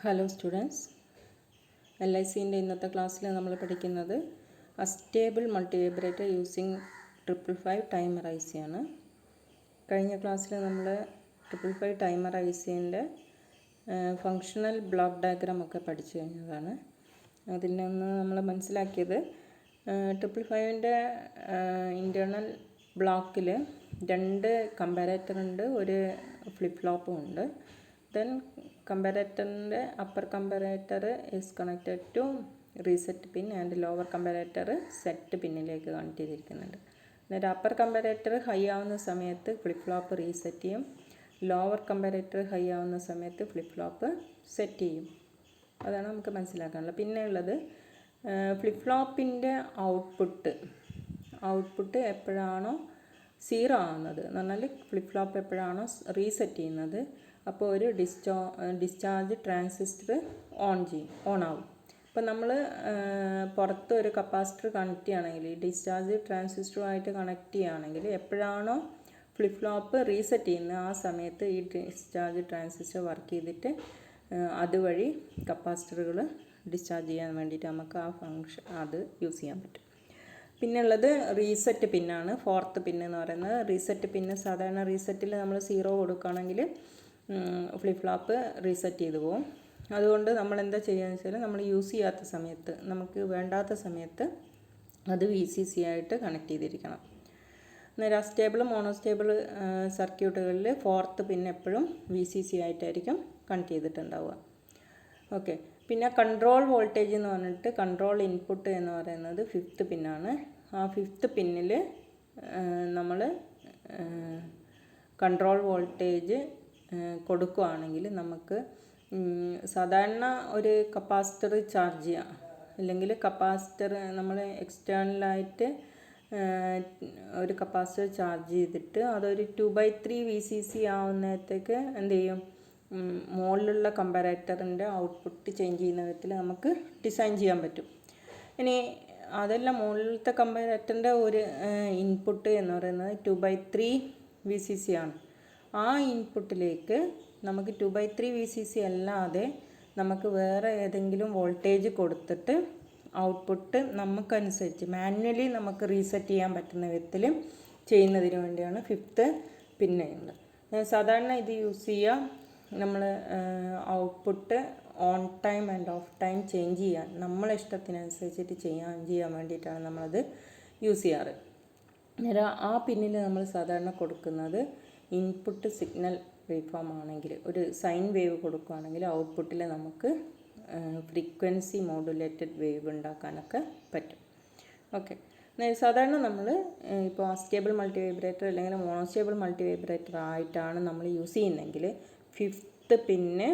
Hello students, LICൻ്റെ ഇന്നത്തെ ക്ലാസ്സിൽ നമ്മൾ പഠിക്കുന്നത് astable multivibrator using 555 timer IC ആണ്. കഴിഞ്ഞ ക്ലാസ്സിൽ നമ്മൾ 555 ടൈമർ ICൻ്റെ ഫങ്ഷണൽ ബ്ലോക്ക് ഡയഗ്രാം ഒക്കെ പഠിച്ചു കഴിഞ്ഞതാണ്. അതിൽ നിന്ന് നമ്മൾ മനസ്സിലാക്കിയത് 555ൻ്റെ ഇൻറ്റേർണൽ ബ്ലോക്കിൽ 2 കമ്പാരേറ്റർ ഉണ്ട്, ഒരു ഫ്ലിപ്പ് ഫ്ലോപ്പും ഉണ്ട്. Then comparator upper comparator is connected to reset pin and lower comparator set പിന്നിലേക്ക് കണക്ട് ചെയ്തിരിക്കുന്നുണ്ട്. എന്നിട്ട് അപ്പർ കമ്പാരേറ്റർ ഹൈ ആവുന്ന സമയത്ത് ഫ്ലിപ്പ് ഫ്ലോപ്പ് റീസെറ്റ് ചെയ്യും, ലോവർ കമ്പാരേറ്റർ ഹൈ ആവുന്ന സമയത്ത് ഫ്ലിപ്പ് ഫ്ലോപ്പ് സെറ്റ് ചെയ്യും. അതാണ് നമുക്ക് മനസ്സിലാക്കാനുള്ളത്. പിന്നെ ഉള്ളത് ഫ്ലിപ്പ് ഫ്ലോപ്പിൻ്റെ ഔട്ട്പുട്ട് എപ്പോഴാണോ 0 ആവുന്നത് എന്ന് പറഞ്ഞാൽ ഫ്ലിപ്പ് ഫ്ലോപ്പ് എപ്പോഴാണോ റീസെറ്റ് ചെയ്യുന്നത് അപ്പോൾ ഒരു ഡിസ്ചാർജ് ട്രാൻസിസ്റ്റർ ഓൺ ആവും. അപ്പോൾ നമ്മൾ പുറത്ത് ഒരു കപ്പാസിറ്റർ കണക്ട് ചെയ്യുകയാണെങ്കിൽ, ഡിസ്ചാർജ് ട്രാൻസിസ്റ്ററുമായിട്ട് കണക്ട് ചെയ്യുകയാണെങ്കിൽ എപ്പോഴാണോ ഫ്ലിപ്പ് ഫ്ലോപ്പ് റീസെറ്റ് ചെയ്യുന്നത് ആ സമയത്ത് ഈ ഡിസ്ചാർജ് ട്രാൻസിസ്റ്റർ വർക്ക് ചെയ്തിട്ട് അതുവഴി കപ്പാസിറ്ററുകൾ ഡിസ്ചാർജ് ചെയ്യാൻ വേണ്ടിയിട്ട് നമുക്ക് അത് യൂസ് ചെയ്യാൻ പറ്റും. പിന്നെ ഉള്ളത് റീസെറ്റ് പിന്നാണ്, 4th പിൻ എന്ന് പറയുന്നത്. റീസെറ്റ് പിന്ന് സാധാരണ റീസെറ്റിൽ നമ്മൾ 0 കൊടുക്കുകയാണെങ്കിൽ ഫ്ലിപ്പ് ഫ്ലോപ്പ് റീസെറ്റ് ചെയ്ത് പോകും. അതുകൊണ്ട് നമ്മൾ എന്താ ചെയ്യുകയെന്ന് വെച്ചാൽ നമ്മൾ യൂസ് ചെയ്യാത്ത സമയത്ത്, നമുക്ക് വേണ്ടാത്ത സമയത്ത് അത് VCC ആയിട്ട് കണക്ട് ചെയ്തിരിക്കണം. നേരെ സ്റ്റേബിൾ മോണോസ്റ്റേബിൾ സർക്യൂട്ടുകളിൽ 4th പിൻ എപ്പോഴും VCC ആയിട്ടായിരിക്കും കണക്ട് ചെയ്തിട്ടുണ്ടാവുക. ഓക്കെ. പിന്നെ കൺട്രോൾ വോൾട്ടേജ് എന്ന് പറഞ്ഞിട്ട് കൺട്രോൾ ഇൻപുട്ട് എന്ന് പറയുന്നത് 5th പിന്നാണ്. ആ 5th പിന്നിൽ നമ്മൾ കൺട്രോൾ വോൾട്ടേജ് കൊടുക്കുകയാണെങ്കിൽ നമുക്ക് സാധാരണ ഒരു കപ്പാസിറ്റർ ചാർജ് ചെയ്യാം, അല്ലെങ്കിൽ കപ്പാസിറ്റർ നമ്മൾ എക്സ്റ്റേണലായിട്ട് ഒരു കപ്പാസിറ്റർ ചാർജ് ചെയ്തിട്ട് അതൊരു 2/3 VCC ആവുന്നത്തേക്ക് എന്ത് ചെയ്യും, മുകളിലുള്ള കമ്പാരേറ്ററിൻ്റെ ഔട്ട്പുട്ട് ചേഞ്ച് ചെയ്യുന്ന വിധത്തിൽ നമുക്ക് ഡിസൈൻ ചെയ്യാൻ പറ്റും. ഇനി അതെല്ലാം മുകളിലത്തെ കമ്പാരേറ്ററിൻ്റെ ഒരു ഇൻപുട്ട് എന്ന് പറയുന്നത് 2/3 VCC ആണ്. ആ ഇൻപുട്ടിലേക്ക് നമുക്ക് 2/3 VCC അല്ലാതെ നമുക്ക് വേറെ ഏതെങ്കിലും വോൾട്ടേജ് കൊടുത്തിട്ട് ഔട്ട്പുട്ട് നമുക്കനുസരിച്ച് മാനുവലി നമുക്ക് റീസെറ്റ് ചെയ്യാൻ പറ്റുന്ന വിധത്തിൽ ചെയ്യുന്നതിന് വേണ്ടിയാണ് 5th പിന്നുള്ളത്. സാധാരണ ഇത് യൂസ് ചെയ്യുക നമ്മൾ output on time and of time change ചെയ്യാൻ നമ്മളെ ഇഷ്ടത്തിനനുസരിച്ചിട്ട് ചെയ്യാൻ വേണ്ടിയിട്ടാണ് നമ്മളത് യൂസ് ചെയ്യാറ്. നേരെ ആ പിന്നിൽ നമ്മൾ സാധാരണ കൊടുക്കുന്നത് ഇൻപുട്ട് സിഗ്നൽ വേവ് ഫോം ആണെങ്കിൽ, ഒരു സൈൻ വേവ് കൊടുക്കുകയാണെങ്കിൽ ഔട്ട്പുട്ടിൽ നമുക്ക് ഫ്രീക്വൻസി മോഡുലേറ്റഡ് വേവ് ഉണ്ടാക്കാനൊക്കെ പറ്റും. ഓക്കെ. സാധാരണ നമ്മൾ ഇപ്പോൾ അസ്റ്റേബിൾ മൾട്ടിവൈബ്രേറ്റർ അല്ലെങ്കിൽ മോണോസ്റ്റേബിൾ മൾട്ടിവൈബ്രേറ്റർ ആയിട്ടാണ് നമ്മൾ യൂസ് ചെയ്യുന്നതെങ്കിൽ 5th പിന്ന്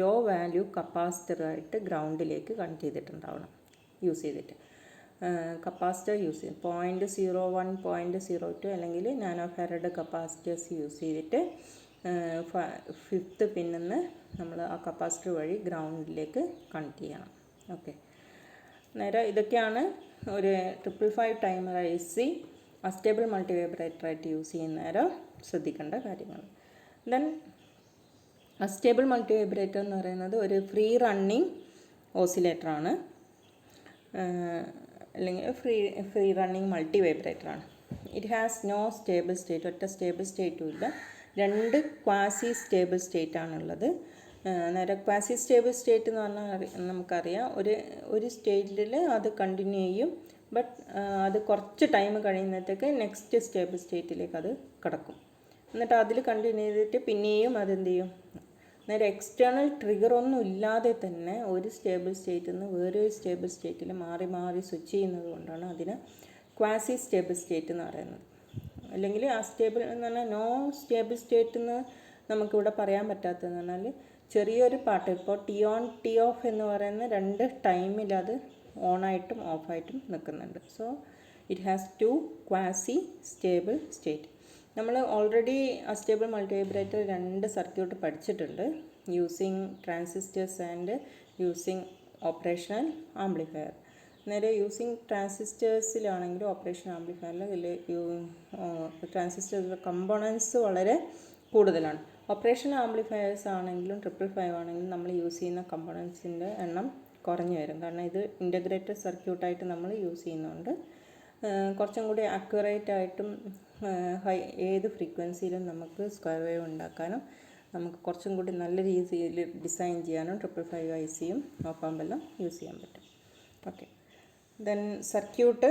ലോ വാല്യൂ കപ്പാസിറ്ററായിട്ട് ഗ്രൗണ്ടിലേക്ക് കണക്ട് ചെയ്തിട്ടുണ്ടാവണം. യൂസ് ചെയ്തിട്ട് കപ്പാസിറ്റർ യൂസ് ചെയ്യും 0.01 0.02 അല്ലെങ്കിൽ നാനോ ഫാരഡ് കപ്പാസിറ്റേഴ്സ് യൂസ് ചെയ്തിട്ട് 5th പിന്നിൽ നിന്ന് നമ്മൾ ആ കപ്പാസിറ്റർ വഴി ഗ്രൗണ്ടിലേക്ക് കണക്ട് ചെയ്യണം. ഓക്കെ. നേരെ ഇതൊക്കെയാണ് ഒരു 555 ടൈമർ IC അസ്റ്റേബിൾ മൾട്ടിവൈബ്രേറ്ററായിട്ട് യൂസ് ചെയ്യുന്ന നേരം ശ്രദ്ധിക്കേണ്ട കാര്യങ്ങൾ. ദെൻ അസ്റ്റേബിൾ മൾട്ടിവൈബ്രേറ്റർ എന്ന് പറയുന്നത് ഒരു ഫ്രീ റണ്ണിങ് ഓസിലേറ്ററാണ്, അല്ലെങ്കിൽ ഫ്രീ റണ്ണിങ് മൾട്ടിവൈബ്രേറ്ററാണ്. It has no stable state, ഒറ്റ സ്റ്റേബിൾ സ്റ്റേറ്റും ഇല്ല. 2 ക്വാസി സ്റ്റേബിൾ സ്റ്റേറ്റ് ആണുള്ളത്. നേരെ ക്വാസി സ്റ്റേബിൾ സ്റ്റേറ്റ് എന്ന് പറഞ്ഞാൽ നമുക്കറിയാം, ഒരു സ്റ്റേറ്റിൽ അത് കണ്ടിന്യൂ ചെയ്യും, ബട്ട് അത് കുറച്ച് ടൈം കഴിയുന്നത്തേക്ക് നെക്സ്റ്റ് സ്റ്റേബിൾ സ്റ്റേറ്റിലേക്ക് അത് കിടക്കും. എന്നിട്ട് അതിൽ കണ്ടിന്യൂ ചെയ്തിട്ട് പിന്നെയും അതെന്ത് ചെയ്യും, നേരെ എക്സ്റ്റേണൽ ട്രിഗർ ഒന്നും ഇല്ലാതെ തന്നെ ഒരു സ്റ്റേബിൾ സ്റ്റേറ്റിൽ നിന്ന് വേറൊരു സ്റ്റേബിൾ സ്റ്റേറ്റിൽ മാറി സ്വിച്ച് ചെയ്യുന്നത് കൊണ്ടാണ് അതിന് ക്വാസി സ്റ്റേബിൾ സ്റ്റേറ്റ് എന്ന് പറയുന്നത്. അല്ലെങ്കിൽ അസ്റ്റേബിൾ എന്ന് പറഞ്ഞാൽ നോ സ്റ്റേബിൾ സ്റ്റേറ്റ് എന്ന് നമുക്കിവിടെ പറയാൻ പറ്റാത്തതെന്ന് പറഞ്ഞാൽ ചെറിയൊരു പാർട്ട്, ഇപ്പോൾ ടി ഓൺ ടി ഓഫ് എന്ന് പറയുന്ന 2 ടൈമിൽ അത് ഓണായിട്ടും ഓഫായിട്ടും നിൽക്കുന്നുണ്ട്. So it has 2 quasi stable state. നമ്മൾ ഓൾറെഡി അസ്റ്റേബിൾ മൾട്ടിവൈബ്രേറ്റർ 2 സർക്യൂട്ട് പഠിച്ചിട്ടുണ്ട്, using transistors and using operational amplifier. നേരെ യൂസിങ് ട്രാൻസിസ്റ്റേഴ്സിലാണെങ്കിലും ഓപ്പറേഷൻ ആംപ്ലിഫയറിൽ ട്രാൻസിസ്റ്റേഴ്സിലെ കമ്പോണൻസ് വളരെ കൂടുതലാണ്. ഓപ്പറേഷൻ ആംപ്ലിഫയേഴ്സ് ആണെങ്കിലും 555 ആണെങ്കിലും നമ്മൾ യൂസ് ചെയ്യുന്ന കമ്പോണൻസിൻ്റെ എണ്ണം കുറഞ്ഞു വരും. കാരണം ഇത് ഇൻ്റഗ്രേറ്റഡ് സർക്യൂട്ടായിട്ട് നമ്മൾ യൂസ് ചെയ്യുന്നുണ്ട്. കുറച്ചും കൂടി ആക്യുറേറ്റ് ആയിട്ടും ഏത് ഫ്രീക്വൻസിയിലും നമുക്ക് സ്ക്വയർ വേവ് ഉണ്ടാക്കാനും നമുക്ക് കുറച്ചും കൂടി നല്ല രീതിയിൽ ഡിസൈൻ ചെയ്യാനും 555 ICയും ഓപ്പാമ്പെല്ലാം യൂസ് ചെയ്യാൻ പറ്റും. Okay, then circuit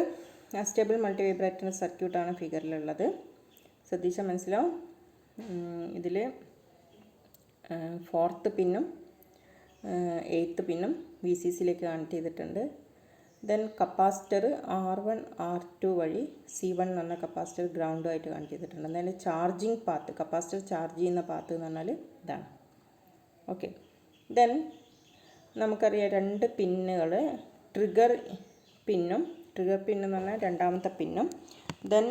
stable multi vibrator സർക്യൂട്ടാണ് ഫിഗറിലുള്ളത്. ശ്രദ്ധിച്ചാൽ മനസ്സിലാവും. ഇതിൽ 4th പിന്നും 8th പിന്നും VCCയിലേക്ക് കണക്ട് ചെയ്തിട്ടുണ്ട്. ദെൻ കപ്പാസിറ്റർ R1 R2 വഴി C1 എന്ന് പറഞ്ഞ കപ്പാസിറ്റർ ഗ്രൗണ്ടുമായിട്ട് കണക്ട് ചെയ്തിട്ടുണ്ട്. അതായത് ചാർജിങ് പാത്ത്, കപ്പാസിറ്റർ ചാർജ് ചെയ്യുന്ന പാത്ത് എന്ന് പറഞ്ഞാൽ ഇതാണ്. ഓക്കെ, ദെൻ നമുക്കറിയാം 2 പിന്നുകൾ, ട്രിഗർ പിന്നും എന്ന് പറഞ്ഞാൽ രണ്ടാമത്തെ പിന്നും, ദെൻ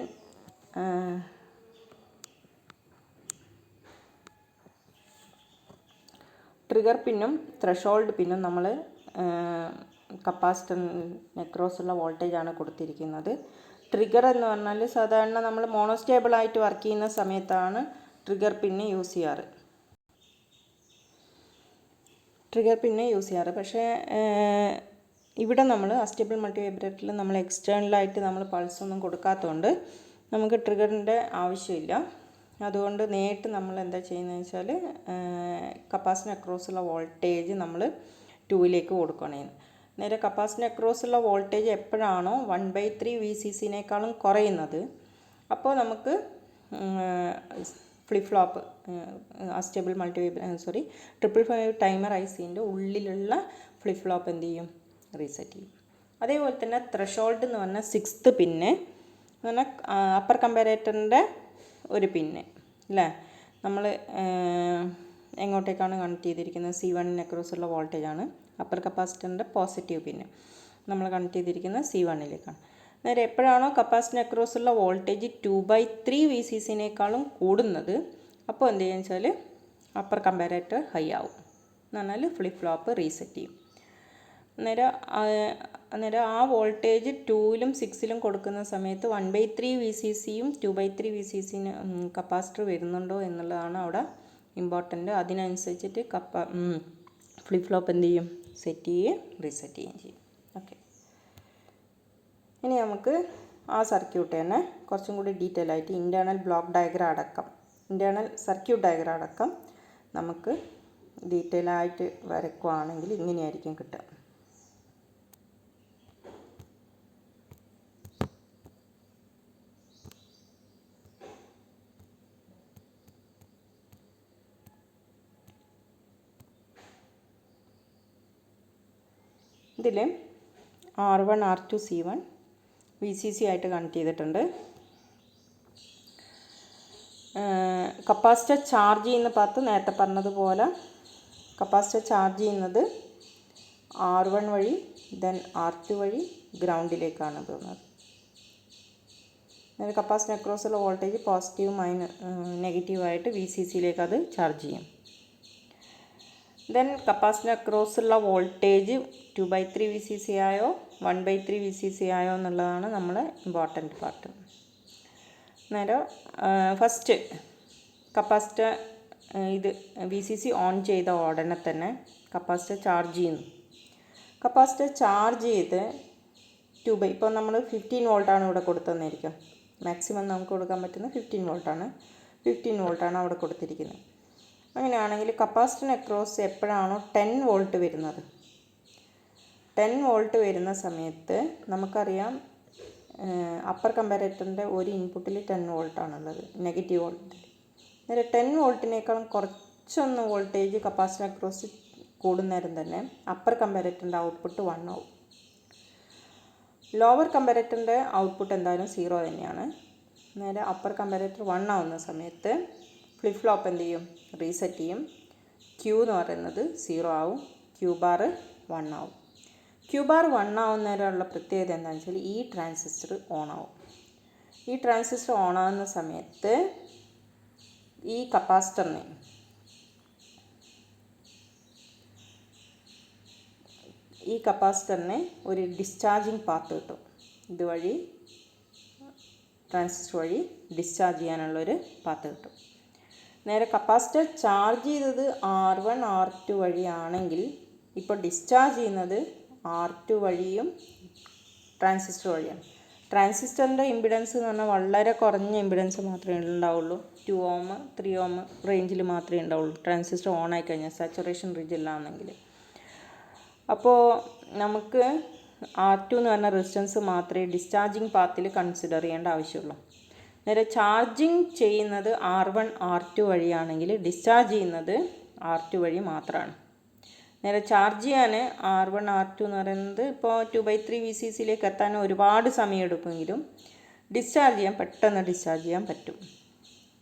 ട്രിഗർ പിന്നും ത്രെഷോൾഡ് പിന്നും നമ്മൾ കപ്പാസിറ്ററിന് അക്രോസുള്ള വോൾട്ടേജാണ് കൊടുത്തിരിക്കുന്നത്. ട്രിഗർ എന്ന് പറഞ്ഞാൽ സാധാരണ നമ്മൾ മോണോസ്റ്റേബിളായിട്ട് വർക്ക് ചെയ്യുന്ന സമയത്താണ് ട്രിഗർ പിന്ന് യൂസ് ചെയ്യാറ്. പക്ഷേ ഇവിടെ നമ്മൾ അസ്റ്റേബിൾ മൾട്ടി വൈബ്രേറ്ററിൽ നമ്മൾ എക്സ്റ്റേണലായിട്ട് നമ്മൾ പൾസൊന്നും കൊടുക്കാത്തതുകൊണ്ട് നമുക്ക് ട്രിഗറിൻ്റെ ആവശ്യമില്ല. അതുകൊണ്ട് നേരിട്ട് നമ്മൾ എന്താ ചെയ്യുന്നതെന്ന് വെച്ചാൽ കപ്പാസിറ്ററിന് അക്രോസുള്ള വോൾട്ടേജ് നമ്മൾ 2ലേക്ക് കൊടുക്കുകയാണ്. നേരെ കപ്പാസിറ്ററിന് അക്രോസുള്ള വോൾട്ടേജ് എപ്പോഴാണോ 1/3 VCCനേക്കാളും കുറയുന്നത്, അപ്പോൾ നമുക്ക് flip flop astable multi 555 timer ICൻ്റെ ഉള്ളിലുള്ള ഫ്ലിപ്പ് ഫ്ലോപ്പ് എന്ത് ചെയ്യും? റീസെറ്റ് ചെയ്യും. അതേപോലെ തന്നെ ത്രെഷോൾഡ് എന്ന് പറഞ്ഞാൽ 6th പിന്ന് എന്ന് പറഞ്ഞാൽ അപ്പർ കമ്പാരേറ്ററിൻ്റെ ഒരു പിന്ന് അല്ലേ, നമ്മൾ എങ്ങോട്ടേക്കാണ് കണക്ട് ചെയ്തിരിക്കുന്നത്? C1 അക്രോസുള്ള വോൾട്ടേജാണ്. അപ്പർ കപ്പാസിറ്ററിൻ്റെ പോസിറ്റീവ് പിന്ന് നമ്മൾ കണക്ട് ചെയ്തിരിക്കുന്നത് C1ലേക്കാണ്. നേരെ എപ്പോഴാണോ കപ്പാസിറ്ററിന് അക്രോസുള്ള വോൾട്ടേജ് 2/3 VCCനേക്കാളും കൂടുന്നത്, അപ്പോൾ എന്ത് ചെയ്യുക വെച്ചാൽ അപ്പർ കമ്പാരേറ്റർ ഹൈ ആവും എന്ന് പറഞ്ഞാൽ ഫ്ലിപ്പ് ഫ്ലോപ്പ് റീസെറ്റ് ചെയ്യും. അന്നേരം ആ വോൾട്ടേജ് 2ലും 6ലും കൊടുക്കുന്ന സമയത്ത് 1/3 VCCയും 2/3 VCCന് കപ്പാസിറ്റർ വരുന്നുണ്ടോ എന്നുള്ളതാണ് അവിടെ ഇമ്പോർട്ടൻ്റ്. അതിനനുസരിച്ചിട്ട് ഫ്ലിപ്പ് ഫ്ലോപ്പ് എന്ത് ചെയ്യും? സെറ്റ് ചെയ്യുകയും റീസെറ്റ് ചെയ്യുകയും ചെയ്യും. ഓക്കെ, ഇനി നമുക്ക് ആ സർക്യൂട്ട് തന്നെ കുറച്ചും കൂടി ഡീറ്റെയിൽ ആയിട്ട് ഇൻറ്റേർണൽ ബ്ലോക്ക് ഡയഗ്രം അടക്കം, ഇൻറ്റേർണൽ സർക്യൂട്ട് ഡയഗ്രം അടക്കം നമുക്ക് ഡീറ്റെയിൽ ആയിട്ട് വരയ്ക്കുകയാണെങ്കിൽ ഇങ്ങനെയായിരിക്കും കിട്ടുക. ഇതിൽ R1 R2 C1 VCC ആയിട്ട് കണക്ട് ചെയ്തിട്ടുണ്ട്. കപ്പാസിറ്റർ ചാർജ് ചെയ്യുന്ന പാത്ത് നേരത്തെ പറഞ്ഞതുപോലെ കപ്പാസിറ്റർ ചാർജ് ചെയ്യുന്നത് R1 വഴി ദെൻ R2 വഴി ഗ്രൗണ്ടിലേക്കാണ് പോകുന്നത്. അതായത് കപ്പാസിറ്റർ അക്രോസുള്ള വോൾട്ടേജ് പോസിറ്റീവ് നെഗറ്റീവായിട്ട് VCCയിലേക്ക് അത് ചാർജ് ചെയ്യും. ദെൻ കപ്പാസിറ്റർ അക്രോസുള്ള വോൾട്ടേജ് 2/3 VCC ആയോ 1/3 VCC ആയോ എന്നുള്ളതാണ് നമ്മൾ ഇമ്പോർട്ടൻ്റ് പാർട്ട്. നേരം ഫസ്റ്റ് കപ്പാസിറ്റർ ഇത് VCC ഓൺ ചെയ്ത ഉടനെ തന്നെ കപ്പാസിറ്റർ ചാർജ് ചെയ്യുന്നു. കപ്പാസിറ്റർ ചാർജ് ചെയ്ത് ഇപ്പോൾ നമ്മൾ 15 വോൾട്ടാണ് ഇവിടെ കൊടുത്തതെന്നിരിക്കും. മാക്സിമം നമുക്ക് കൊടുക്കാൻ പറ്റുന്നത് 15 വോൾട്ടാണ്. 15 വോൾട്ടാണ് അവിടെ കൊടുത്തിരിക്കുന്നത്. അങ്ങനെയാണെങ്കിൽ കപ്പാസിറ്ററിന് അക്രോസ് എപ്പോഴാണോ 10 വോൾട്ട് വരുന്നത്, 10 വോൾട്ട് വരുന്ന സമയത്ത് നമുക്കറിയാം അപ്പർ കമ്പാരേറ്ററിൻ്റെ ഒരു ഇൻപുട്ടിൽ 10 വോൾട്ടാണുള്ളത്, നെഗറ്റീവ് വോൾട്ടിൽ. നേരെ 10 വോൾട്ടിനേക്കാളും കുറച്ചൊന്ന് വോൾട്ടേജ് കപ്പാസിറ്റർ അക്രോസ് കൂടുന്നേരം തന്നെ അപ്പർ കമ്പാരേറ്ററിൻ്റെ ഔട്ട്പുട്ട് 1 ആവും. ലോവർ കമ്പാരേറ്ററിൻ്റെ ഔട്ട്പുട്ട് എന്തായാലും 0 തന്നെയാണ്. നേരെ അപ്പർ കമ്പാരേറ്റർ 1 ആവുന്ന സമയത്ത് ഫ്ലിപ്പ് ഫ്ലോപ്പ് എന്ത് ചെയ്യും? റീസെറ്റ് ചെയ്യും. Q എന്ന് പറയുന്നത് 0 ആവും, Q ബാർ 1 ആവും. Q ബാർ 1 ആവുന്നതിനുള്ള പ്രത്യേകത എന്താണെന്ന് വെച്ചാൽ ഈ ട്രാൻസിസ്റ്റർ ഓൺ ആവും. ഈ ട്രാൻസിസ്റ്റർ ഓൺ ആവുന്ന സമയത്ത് ഈ കപ്പാസിറ്ററിന് ഒരു ഡിസ്ചാർജിങ് പാത്ത് കിട്ടും. ഇതുവഴി ട്രാൻസിസ്റ്റർ വഴി ഡിസ്ചാർജ് ചെയ്യാനുള്ളൊരു പാത്ത് കിട്ടും. നേരെ കപ്പാസിറ്റർ ചാർജ് ചെയ്തത് R1 R2 വഴിയാണെങ്കിൽ ഇപ്പോൾ ഡിസ്ചാർജ് ചെയ്യുന്നത് R2 വഴിയും ട്രാൻസിസ്റ്റർ വഴിയാണ്. ട്രാൻസിസ്റ്ററിൻ്റെ ഇമ്പിഡൻസ് എന്ന് പറഞ്ഞാൽ വളരെ കുറഞ്ഞ ഇമ്പിഡൻസ് മാത്രമേ ഉണ്ടാവുള്ളൂ. 2 ohm 3 ohm റേഞ്ചിൽ മാത്രമേ ഉണ്ടാവുള്ളൂ ട്രാൻസിസ്റ്റർ ഓൺ ആയി കഴിഞ്ഞാൽ, സാച്ചുറേഷൻ റീജിയനിലാണെങ്കിൽ. അപ്പോൾ നമുക്ക് R2 എന്ന് പറഞ്ഞ റെസിസ്റ്റൻസ് മാത്രമേ ഡിസ്ചാർജിങ് പാത്തിൽ കൺസിഡർ ചെയ്യേണ്ട ആവശ്യമുള്ളൂ. നേരെ ചാർജിങ് ചെയ്യുന്നത് R1 R2 വഴിയാണെങ്കിൽ ഡിസ്ചാർജ് ചെയ്യുന്നത് R2 വഴി മാത്രമാണ്. നേരെ ചാർജ് ചെയ്യാൻ R1 R2 എന്ന് പറയുന്നത് ഇപ്പോൾ 2/3 VCCയിലേക്ക് എത്താൻ ഒരുപാട് സമയം എടുക്കുമെങ്കിലും ഡിസ്ചാർജ് ചെയ്യാൻ പെട്ടെന്ന് ഡിസ്ചാർജ് ചെയ്യാൻ പറ്റും.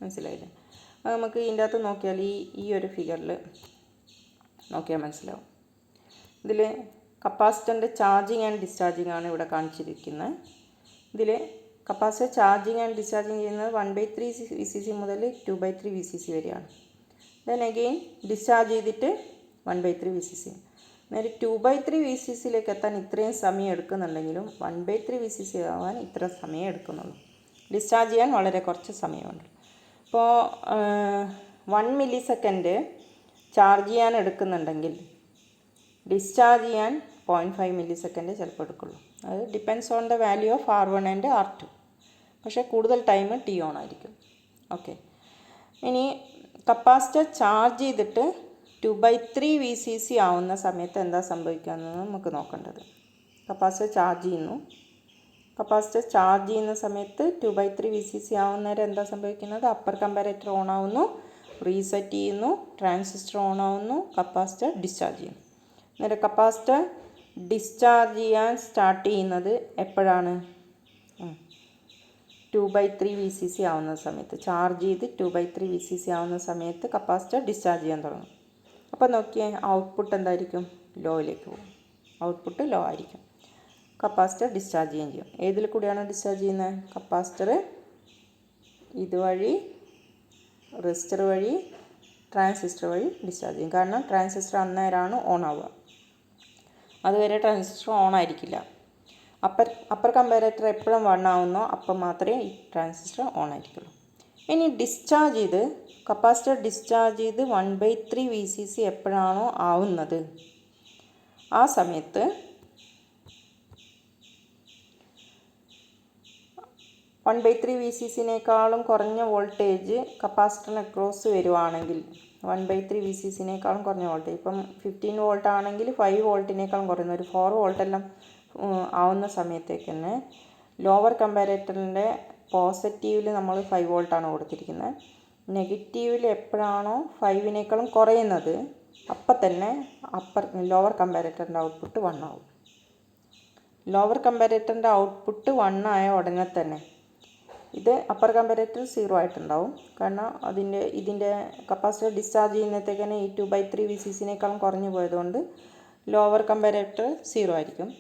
മനസ്സിലായില്ലേ? അത് നമുക്ക് ഇതിൻ്റെ അകത്ത് നോക്കിയാൽ ഈ ഒരു ഫിഗറിൽ നോക്കിയാൽ മനസ്സിലാവും. ഇതിൽ കപ്പാസിറ്ററിൻ്റെ ചാർജിങ് ആൻഡ് ഡിസ്ചാർജിങ് ആണ് ഇവിടെ കാണിച്ചിരിക്കുന്നത്. ഇതിൽ കപ്പാസിറ്റർ ചാർജിങ് ആൻഡ് ഡിസ്ചാർജിങ് ചെയ്യുന്നത് 1/3 VCC മുതൽ 2/3 VCC വരെയാണ്. ദെൻ അഗെയിൻ ഡിസ്ചാർജ് ചെയ്തിട്ട് 1/3 VCC. നേരെ 2/3 VCCയിലേക്ക് എത്താൻ ഇത്രയും സമയം എടുക്കുന്നുണ്ടെങ്കിലും 1/3 VCC ആവാൻ ഇത്ര സമയം എടുക്കുന്നുള്ളൂ. ഡിസ്ചാർജ് ചെയ്യാൻ വളരെ കുറച്ച് സമയമുണ്ട്. ഇപ്പോൾ 1 millisecond ചാർജ് ചെയ്യാൻ എടുക്കുന്നുണ്ടെങ്കിൽ ഡിസ്ചാർജ് ചെയ്യാൻ 0.5 millisecond ചിലപ്പോൾ എടുക്കുള്ളൂ. അത് depends on the value of R1 and R2. പക്ഷേ കൂടുതൽ ടൈം T ഓൺ ആയിരിക്കും. ഓക്കെ, ഇനി കപ്പാസിറ്റർ ചാർജ് ചെയ്തിട്ട് 2/3 VCC ആവുന്ന സമയത്ത് എന്താ സംഭവിക്കുകയെന്ന് നമുക്ക് നോക്കേണ്ടത്. കപ്പാസിറ്റർ ചാർജ് ചെയ്യുന്നു. കപ്പാസിറ്റർ ചാർജ് ചെയ്യുന്ന സമയത്ത് 2/3 VCC ആവുന്നേരം എന്താ സംഭവിക്കുന്നത്? അപ്പർ കമ്പാരേറ്റർ ഓൺ ആവുന്നു, റീസെറ്റ് ചെയ്യുന്നു, ട്രാൻസിസ്റ്റർ ഓൺ ആവുന്നു, കപ്പാസിറ്റർ ഡിസ്ചാർജ് ചെയ്യുന്നു. നേരെ കപ്പാസിറ്റർ ഡിസ്ചാർജ് ചെയ്യാൻ സ്റ്റാർട്ട് ചെയ്യുന്നത് എപ്പോഴാണ്? 2/3 VCC ആവുന്ന സമയത്ത്. ചാർജ് ചെയ്ത് 2/3 VCC ആവുന്ന സമയത്ത് കപ്പാസിറ്റർ ഡിസ്ചാർജ് ചെയ്യാൻ തുടങ്ങും. അപ്പോൾ നോക്കിയേ, ഔട്ട്പുട്ട് എന്തായിരിക്കും? ലോയിലേക്ക് പോകും. ഔട്ട്പുട്ട് ലോ ആയിരിക്കും. കപ്പാസിറ്റർ ഡിസ്ചാർജ് ചെയ്യുകയും ചെയ്യും. ഏതിൽ കൂടിയാണ് ഡിസ്ചാർജ് ചെയ്യുന്നത്? കപ്പാസിറ്റർ ഇതുവഴി, റെസിസ്റ്റർ വഴി, ട്രാൻസിസ്റ്റർ വഴി ഡിസ്ചാർജ് ചെയ്യും. കാരണം ട്രാൻസിസ്റ്റർ അന്നേരമാണ് ഓൺ ആവുക. അതുവരെ ട്രാൻസിസ്റ്റർ ഓൺ ആയിരിക്കില്ല. അപ്പർ കമ്പാരേറ്റർ എപ്പോഴും 1 ആവുന്നോ അപ്പം മാത്രമേ ഈ ട്രാൻസിസ്റ്റർ ഓൺ ആയിരിക്കുള്ളൂ. ഇനി ഡിസ്ചാർജ് ചെയ്ത് കപ്പാസിറ്റർ ഡിസ്ചാർജ് ചെയ്ത് 1/3 VCC എപ്പോഴാണോ ആവുന്നത് ആ സമയത്ത് 1/3 VCCനേക്കാളും കുറഞ്ഞ വോൾട്ടേജ് കപ്പാസിറ്ററിന് അക്രോസ് വരുവാണെങ്കിൽ, 1/3 VCCനേക്കാളും കുറഞ്ഞ വോൾട്ടേജ്, ഇപ്പം 15 വോൾട്ട് ആണെങ്കിൽ 5 വോൾട്ടിനേക്കാളും കുറയുന്ന ഒരു 4 വോൾട്ടെല്ലാം ആവുന്ന സമയത്തേക്ക് തന്നെ ലോവർ കമ്പാരേറ്ററിൻ്റെ പോസിറ്റീവിൽ നമ്മൾ 5 വോൾട്ടാണ് കൊടുത്തിരിക്കുന്നത്. നെഗറ്റീവിൽ എപ്പോഴാണോ 5നേക്കാളും കുറയുന്നത് അപ്പം തന്നെ ലോവർ കമ്പാരേറ്ററിൻ്റെ ഔട്ട്പുട്ട് 1 ആവും. ലോവർ കമ്പാരേറ്ററിൻ്റെ ഔട്ട്പുട്ട് 1 ആയ ഉടനെ തന്നെ ഇത് അപ്പർ കമ്പാരേറ്റർ 0 ആയിട്ടുണ്ടാവും. കാരണം ഇതിൻ്റെ കപ്പാസിറ്റർ ഡിസ്ചാർജ് ചെയ്യുന്നത്തേക്ക് തന്നെ ഈ 2/3 VCCനേക്കാളും കുറഞ്ഞു പോയതുകൊണ്ട് ലോവർ കമ്പാരേറ്റർ 0 ആയിരിക്കും.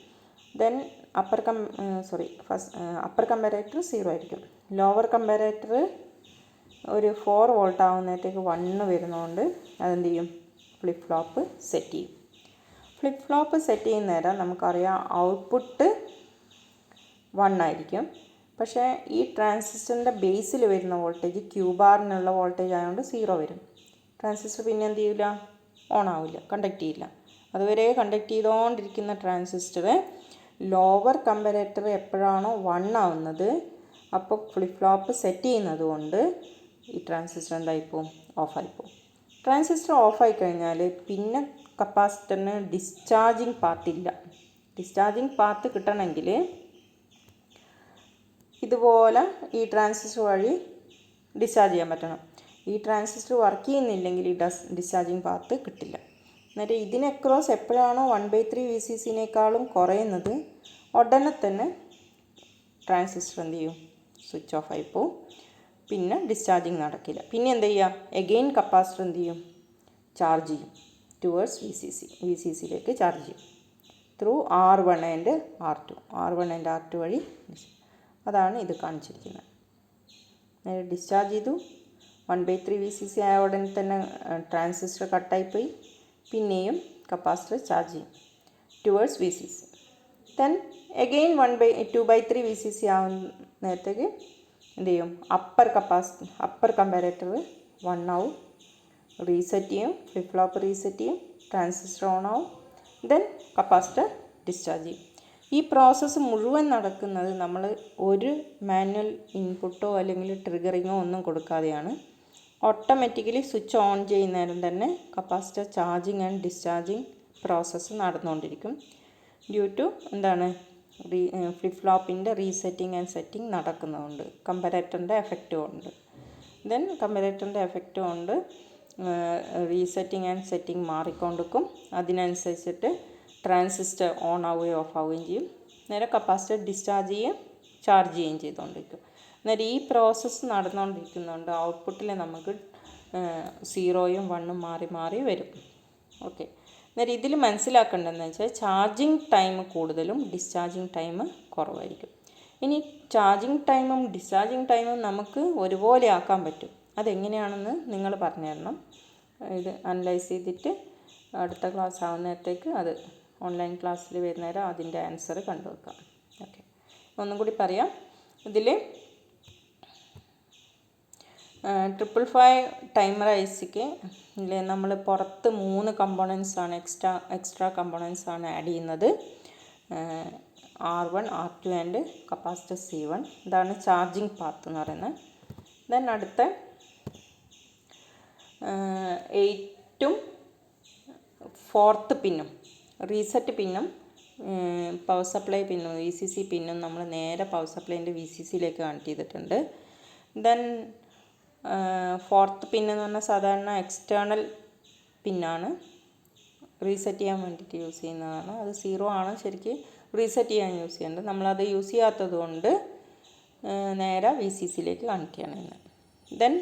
ദെൻ അപ്പർ കമ്പാരേറ്റർ 0 ആയിരിക്കും. ലോവർ കമ്പാരേറ്റർ ഒരു 4 വോൾട്ട് ആവുന്നത്തേക്ക് 1 വരുന്നതുകൊണ്ട് അതെന്ത് ചെയ്യും? ഫ്ലിപ്പ് ഫ്ലോപ്പ് സെറ്റ് ചെയ്യും. ഫ്ലിപ്പ് ഫ്ലോപ്പ് സെറ്റ് ചെയ്യുന്ന നേരം നമുക്കറിയാം ഔട്ട്പുട്ട് 1 ആയിരിക്കും. പക്ഷേ ഈ ട്രാൻസിസ്റ്ററിൻ്റെ ബേസിൽ വരുന്ന വോൾട്ടേജ് Q ബാറിനുള്ള വോൾട്ടേജ് ആയതുകൊണ്ട് 0 വരും. ട്രാൻസിസ്റ്റർ പിന്നെ എന്ത് ചെയ്യില്ല? ഓൺ ആവില്ല, കണ്ടക്ട് ചെയ്യില്ല. അതുവരെ കണ്ടക്ട് ചെയ്തുകൊണ്ടിരിക്കുന്ന ട്രാൻസിസ്റ്റർ ലോവർ കമ്പാരേറ്റർ എപ്പോഴാണോ 1 ആവുന്നത് അപ്പോൾ ഫ്ലിപ്പ് ഫ്ലോപ്പ് സെറ്റ് ചെയ്യുന്നത് കൊണ്ട് ഈ ട്രാൻസിസ്റ്റർ എന്തായിപ്പോവും? ഓഫായിപ്പോവും. ട്രാൻസിസ്റ്റർ ഓഫായി കഴിഞ്ഞാൽ പിന്നെ കപ്പാസിറ്ററിന് ഡിസ്ചാർജിങ് പാത്തില്ല. ഡിസ്ചാർജിങ് പാത്ത് കിട്ടണമെങ്കിൽ ഇതുപോലെ ഈ ട്രാൻസിസ്റ്റർ വഴി ഡിസ്ചാർജ് ചെയ്യാൻ പറ്റണം. ഈ ട്രാൻസിസ്റ്റർ വർക്ക് ചെയ്യുന്നില്ലെങ്കിൽ ഈ ഡിസ്ചാർജിങ് പാത്ത് കിട്ടില്ല. എന്നിട്ട് ഇതിന് അക്രോസ് എപ്പോഴാണോ 1/3 VCCനേക്കാളും കുറയുന്നത് ഉടനെ തന്നെ ട്രാൻസിസ്റ്റർ എന്ത് ചെയ്യും? സ്വിച്ച് ഓഫ് ആയി പോവും. പിന്നെ ഡിസ്ചാർജിങ് നടക്കില്ല. പിന്നെ എന്ത് ചെയ്യുക? എഗെയിൻ കപ്പാസിറ്റർ എന്ത് ചെയ്യും? ചാർജ് ചെയ്യും ടുവേർഡ്സ് VCCയിലേക്ക് ചാർജ് ചെയ്യും ത്രൂ R1 ആൻഡ് R2 വഴി. അതാണ് ഇത് കാണിച്ചിരിക്കുന്നത്. ഡിസ്ചാർജ് ചെയ്തു, 1/3 VCC ആയ ഉടനെ തന്നെ ട്രാൻസിസ്റ്റർ കട്ടായിപ്പോയി. പിന്നെയും കപ്പാസിറ്റർ ചാർജ് ചെയ്യും towards VCC. Then again 2/3 VCC ആവുന്ന നേരത്തേക്ക് എന്ത് ചെയ്യും? അപ്പർ കമ്പാരേറ്റർ വൺ ആവും, റീസെറ്റ് ചെയ്യും, ഫ്ലിപ്പ് ഫ്ലോപ്പ് റീസെറ്റ് ചെയ്യും, ട്രാൻസിസ്റ്റർ ഓൺ ആവും, ദെൻ കപ്പാസിറ്റർ ഡിസ്ചാർജ് ചെയ്യും. ഈ പ്രോസസ്സ് മുഴുവൻ നടക്കുന്നത് നമ്മൾ ഒരു മാനുവൽ ഇൻപുട്ടോ അല്ലെങ്കിൽ ട്രിഗറിങ്ങോ ഒന്നും കൊടുക്കാതെയാണ്. ഓട്ടോമാറ്റിക്കലി സ്വിച്ച് ഓൺ ചെയ്യുന്നേരം തന്നെ capacitor charging and discharging process നടന്നുകൊണ്ടിരിക്കും. ഡ്യൂ ടു എന്താണ് ഫ്ലിപ്പ് ഫ്ലോപ്പിൻ്റെ റീസെറ്റിംഗ് ആൻഡ് സെറ്റിംഗ് നടക്കുന്നതുകൊണ്ട്, കമ്പറേറ്ററിൻ്റെ എഫക്റ്റ് കൊണ്ട്. ദെൻ കമ്പറേറ്ററിൻ്റെ എഫക്റ്റ് കൊണ്ട് റീസെറ്റിംഗ് ആൻഡ് സെറ്റിംഗ് മാറിക്കൊണ്ടിരിക്കും. അതിനനുസരിച്ചിട്ട് ട്രാൻസിസ്റ്റർ ഓൺ ആവുകയും ഓഫ് ആവുകയും ചെയ്യും. നേരെ കപ്പാസിറ്റർ ഡിസ്ചാർജ് ചെയ്യുകയും ചാർജ് ചെയ്യുകയും ചെയ്തുകൊണ്ടിരിക്കും. അന്നേരം ഈ പ്രോസസ്സ് നടന്നുകൊണ്ടിരിക്കുന്നതുകൊണ്ട് ഔട്ട്പുട്ടിൽ നമുക്ക് 0യും 1ഉം മാറി മാറി വരും. ഓക്കെ. അന്നേരം ഇതിൽ മനസ്സിലാക്കേണ്ടതെന്ന് വെച്ചാൽ ചാർജിങ് ടൈം കൂടുതലും ഡിസ്ചാർജിങ് ടൈം കുറവായിരിക്കും. ഇനി ചാർജിങ് ടൈമും ഡിസ്ചാർജിങ് ടൈമും നമുക്ക് ഒരുപോലെ ആക്കാൻ പറ്റും. അതെങ്ങനെയാണെന്ന് നിങ്ങൾ പറഞ്ഞു തരണം. ഇത് അനലൈസ് ചെയ്തിട്ട് അടുത്ത ക്ലാസ് ആവുന്നേരത്തേക്ക് അത് ഓൺലൈൻ ക്ലാസ്സിൽ വരുന്നേരം അതിൻ്റെ ആൻസർ കണ്ടുവെക്കാം. ഓക്കെ. ഒന്നും കൂടി പറയാം. ഇതിൽ 555 ടൈമർ ഐസിക്ക് നമ്മൾ പുറത്ത് 3 കമ്പോണൻസാണ് എക്സ്ട്രാ കമ്പോണൻസാണ് ആഡ് ചെയ്യുന്നത്. R1, R2 and capacitor C1. ഇതാണ് ചാർജിങ് പാത്ത് എന്ന് പറയുന്നത്. ദെൻ അടുത്ത 8ഉം 4th പിന്നും റീസെറ്റ് പിന്നും പവർ സപ്ലൈ പിന്നും VCC പിന്നും നമ്മൾ നേരെ പവർ സപ്ലൈൻ്റെ VCCയിലേക്ക് കണക്ട് ചെയ്തിട്ടുണ്ട്. ദെൻ 4th പിന്നെന്ന് പറഞ്ഞാൽ സാധാരണ എക്സ്റ്റേണൽ പിന്നാണ്, റീസെറ്റ് ചെയ്യാൻ വേണ്ടിയിട്ട് യൂസ് ചെയ്യുന്നതാണ്. അത് 0 ആണ് ശരിക്കും റീസെറ്റ് ചെയ്യാൻ യൂസ് ചെയ്യുന്നത്. നമ്മളത് യൂസ് ചെയ്യാത്തത് കൊണ്ട് നേരെ VCCയിലേക്ക് കണക്ട് ചെയ്യണം. ദെൻ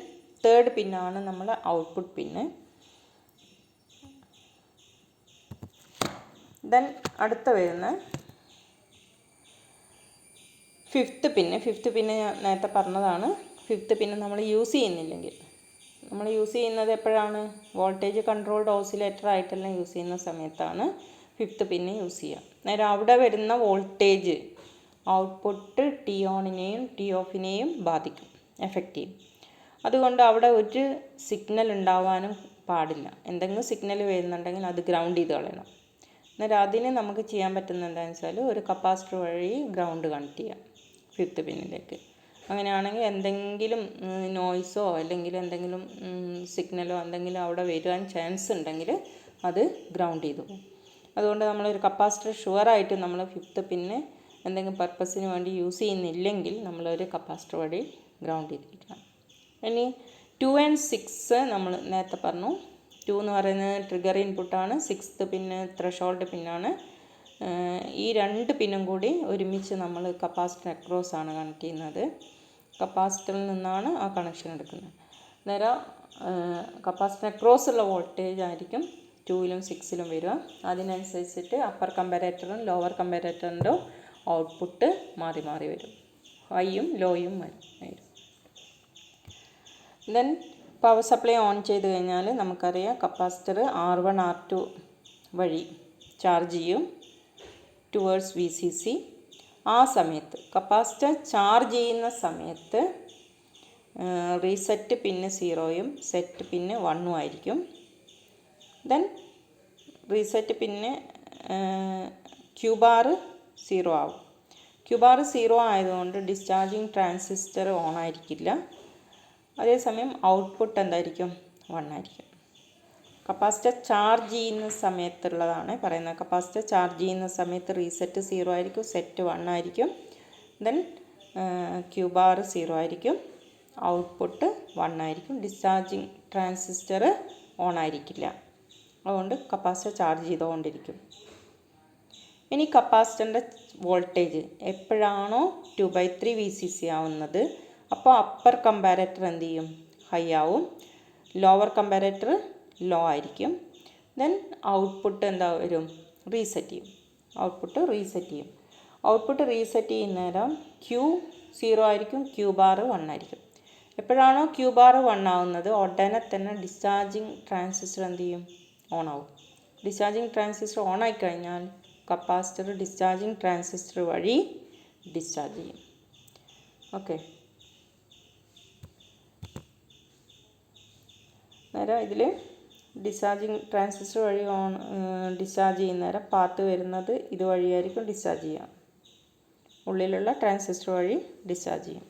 3rd പിന്നാണ് നമ്മൾ ഔട്ട്പുട്ട് പിന്ന്. ദെൻ അടുത്ത വരുന്ന 5th പിന്ന് ഞാൻ നേരത്തെ പറഞ്ഞതാണ്. 5th പിന്ന് നമ്മൾ യൂസ് ചെയ്യുന്നില്ലെങ്കിൽ, നമ്മൾ യൂസ് ചെയ്യുന്നത് എപ്പോഴാണ്? വോൾട്ടേജ് കൺട്രോൾഡ് ഓസിലേറ്റർ ആയിട്ടെല്ലാം യൂസ് ചെയ്യുന്ന സമയത്താണ് 5th പിന്ന് യൂസ് ചെയ്യുക. നേരെ അവിടെ വരുന്ന വോൾട്ടേജ് ഔട്ട്പുട്ട് ടി ഓണിനെയും ടി ഓഫിനെയും ബാധിക്കും, എഫക്റ്റ് ചെയ്യും. അതുകൊണ്ട് അവിടെ ഒരു സിഗ്നൽ ഉണ്ടാവാനും പാടില്ല. എന്തെങ്കിലും സിഗ്നൽ വരുന്നുണ്ടെങ്കിൽ അത് ഗ്രൗണ്ട് ചെയ്ത് കളയണം. അന്നേരം അതിന് നമുക്ക് ചെയ്യാൻ പറ്റുന്നത് എന്താണെന്ന് വെച്ചാൽ ഒരു കപ്പാസിറ്റർ വഴി ഗ്രൗണ്ട് കണക്ട് ചെയ്യാം 5th പിന്നിലേക്ക്. അങ്ങനെയാണെങ്കിൽ എന്തെങ്കിലും നോയ്സോ അല്ലെങ്കിൽ എന്തെങ്കിലും സിഗ്നലോ എന്തെങ്കിലും അവിടെ വരുവാൻ ചാൻസ് ഉണ്ടെങ്കിൽ അത് ഗ്രൗണ്ട് ചെയ്തു പോകും. അതുകൊണ്ട് നമ്മളൊരു കപ്പാസിറ്റർ ഷുവറായിട്ട് നമ്മൾ 5th പിന്ന് എന്തെങ്കിലും പർപ്പസിന് വേണ്ടി യൂസ് ചെയ്യുന്നില്ലെങ്കിൽ നമ്മളൊരു കപ്പാസിറ്റർ വഴി ഗ്രൗണ്ട് ചെയ്തിരിക്കണം. ഇനി 2 and 6 നമ്മൾ നേരത്തെ പറഞ്ഞു. 2 എന്ന് പറയുന്നത് ട്രിഗർ ഇൻപുട്ടാണ്, 6th പിന്ന് ത്രെഷോൾഡ് പിന്നാണ്. ഈ 2 പിന്നും കൂടി ഒരുമിച്ച് നമ്മൾ കപ്പാസിറ്റർ അക്രോസ് ആണ് കണക്ട് ചെയ്യുന്നത്. കപ്പാസിറ്ററിൽ നിന്നാണ് ആ കണക്ഷൻ എടുക്കുന്നത്. അന്നേരം കപ്പാസിറ്റർ അക്രോസ് ഉള്ള വോൾട്ടേജ് ആയിരിക്കും 2ലും 6ലും വരിക. അതിനനുസരിച്ചിട്ട് അപ്പർ കമ്പാരേറ്ററും ലോവർ കമ്പാരേറ്ററിൻ്റെ ഔട്ട്പുട്ട് മാറി മാറി വരും, ഹൈയും ലോയും വരും. ദെൻ പവർ സപ്ലൈ ഓൺ ചെയ്ത് കഴിഞ്ഞാൽ നമുക്കറിയാം കപ്പാസിറ്റർ R1, R2 വഴി ചാർജ് ചെയ്യും ടുവേർഡ്സ് VCC. ആ സമയത്ത് കപ്പാസിറ്റർ ചാർജ് ചെയ്യുന്ന സമയത്ത് റീസെറ്റ് പിന്ന് 0യും സെറ്റ് പിന്ന് 1ഉം ആയിരിക്കും. ദെൻ റീസെറ്റ് പിന്ന് Q ബാർ 0 ആവും. Q ബാർ 0 ആയതുകൊണ്ട് ഡിസ്ചാർജിങ് ട്രാൻസിസ്റ്റർ ഓൺ ആയിരിക്കില്ല. അതേസമയം ഔട്ട്പുട്ട് എന്തായിരിക്കും? 1 ആയിരിക്കും. കപ്പാസിറ്റർ ചാർജ് ചെയ്യുന്ന സമയത്തുള്ളതാണ് പറയുന്നത്. കപ്പാസിറ്റർ ചാർജ് ചെയ്യുന്ന സമയത്ത് റീസെറ്റ് 0 ആയിരിക്കും, സെറ്റ് 1 ആയിരിക്കും. ദെൻ Q ബാർ 0 ആയിരിക്കും, ഔട്ട്പുട്ട് 1 ആയിരിക്കും. ഡിസ്ചാർജിങ് ട്രാൻസിസ്റ്റർ ഓൺ ആയിരിക്കില്ല. അതുകൊണ്ട് കപ്പാസിറ്റർ ചാർജ് ചെയ്തുകൊണ്ടിരിക്കും. ഇനി കപ്പാസിറ്ററിൻ്റെ വോൾട്ടേജ് എപ്പോഴാണോ 2/3 VCC ആവുന്നത് അപ്പോൾ അപ്പർ കമ്പാരേറ്റർ എന്ത് ചെയ്യും? ഹൈ ആവും. ലോവർ കമ്പാരേറ്റർ ലോ ആയിരിക്കും. ദെൻ ഔട്ട്പുട്ട് എന്താ വരും? റീസെറ്റ് ചെയ്യും. ഔട്ട്പുട്ട് റീസെറ്റ് ചെയ്യുന്ന നേരം Q0 ആയിരിക്കും, Q ബാർ 1 ആയിരിക്കും. എപ്പോഴാണോ Q ബാർ 1 ആവുന്നത് ഉടനെ തന്നെ ഡിസ്ചാർജിങ് ട്രാൻസിസ്റ്റർ എന്ത് ചെയ്യും? ഓൺ ആവും. ഡിസ്ചാർജിങ് ട്രാൻസിസ്റ്റർ ഓൺ ആയിക്കഴിഞ്ഞാൽ കപ്പാസിറ്റർ ഡിസ്ചാർജിങ് ട്രാൻസിസ്റ്റർ വഴി ഡിസ്ചാർജ് ചെയ്യും. ഓക്കെ. നേരം ഇതിൽ ഡിസ്ചാർജിങ് ട്രാൻസിസ്റ്റർ വഴി ഡിസ്ചാർജ് ചെയ്യുന്ന നേരം പാത്ത് വരുന്നത് ഇതുവഴിയായിരിക്കും ഡിസ്ചാർജ് ചെയ്യുക. ഉള്ളിലുള്ള ട്രാൻസിസ്റ്റർ വഴി ഡിസ്ചാർജ് ചെയ്യും.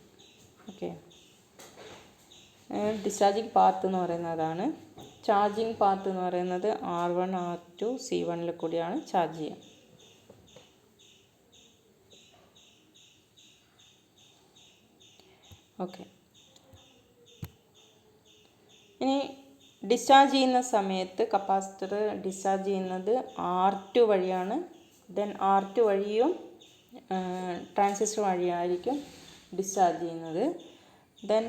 ഓക്കെ, ഡിസ്ചാർജിങ് പാത്ത് എന്ന് പറയുന്നതാണ്. ചാർജിങ് പാത്ത് എന്ന് പറയുന്നത് R1 R2 C1 കൂടിയാണ് ചാർജ് ചെയ്യുക. ഓക്കെ, ഇനി ഡിസ്ചാർജ് ചെയ്യുന്ന സമയത്ത് കപ്പാസിറ്റർ ഡിസ്ചാർജ് ചെയ്യുന്നത് R2 വഴിയാണ്. ദെൻ R2 വഴിയും ട്രാൻസിസ്റ്റർ വഴിയായിരിക്കും ഡിസ്ചാർജ് ചെയ്യുന്നത്. ദെൻ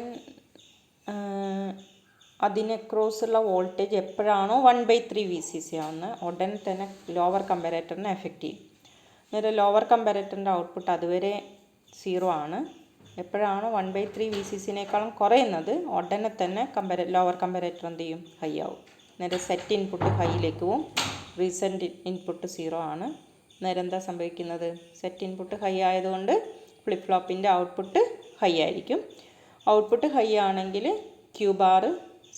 അതിന് ക്രോസുള്ള വോൾട്ടേജ് എപ്പോഴാണോ 1/3 VCC ആവുന്നത് ഉടനെ തന്നെ ലോവർ കമ്പാരേറ്ററിനെ എഫക്റ്റ് ചെയ്യും. അന്നേരം ലോവർ കമ്പാരേറ്ററിൻ്റെ ഔട്ട്പുട്ട് അതുവരെ 0 ആണ്. എപ്പോഴാണോ 1/3 VCCനേക്കാളും കുറയുന്നത് ഉടനെ തന്നെ ലോവർ കമ്പാരേറ്റർ എന്ത് ചെയ്യും? ഹൈ ആവും. നേരെ സെറ്റ് ഇൻപുട്ട് ഹൈയിലേക്ക് പോവും. റീസെൻറ്റ് ഇൻപുട്ട് 0 ആണ്. നേരം എന്താ സംഭവിക്കുന്നത്? സെറ്റ് ഇൻപുട്ട് ഹൈ ആയതുകൊണ്ട് ഫ്ലിപ്പ് ഫ്ലോപ്പിൻ്റെ ഔട്ട്പുട്ട് ഹൈ ആയിരിക്കും. ഔട്ട്പുട്ട് ഹൈ ആണെങ്കിൽ ക്യൂ ബാർ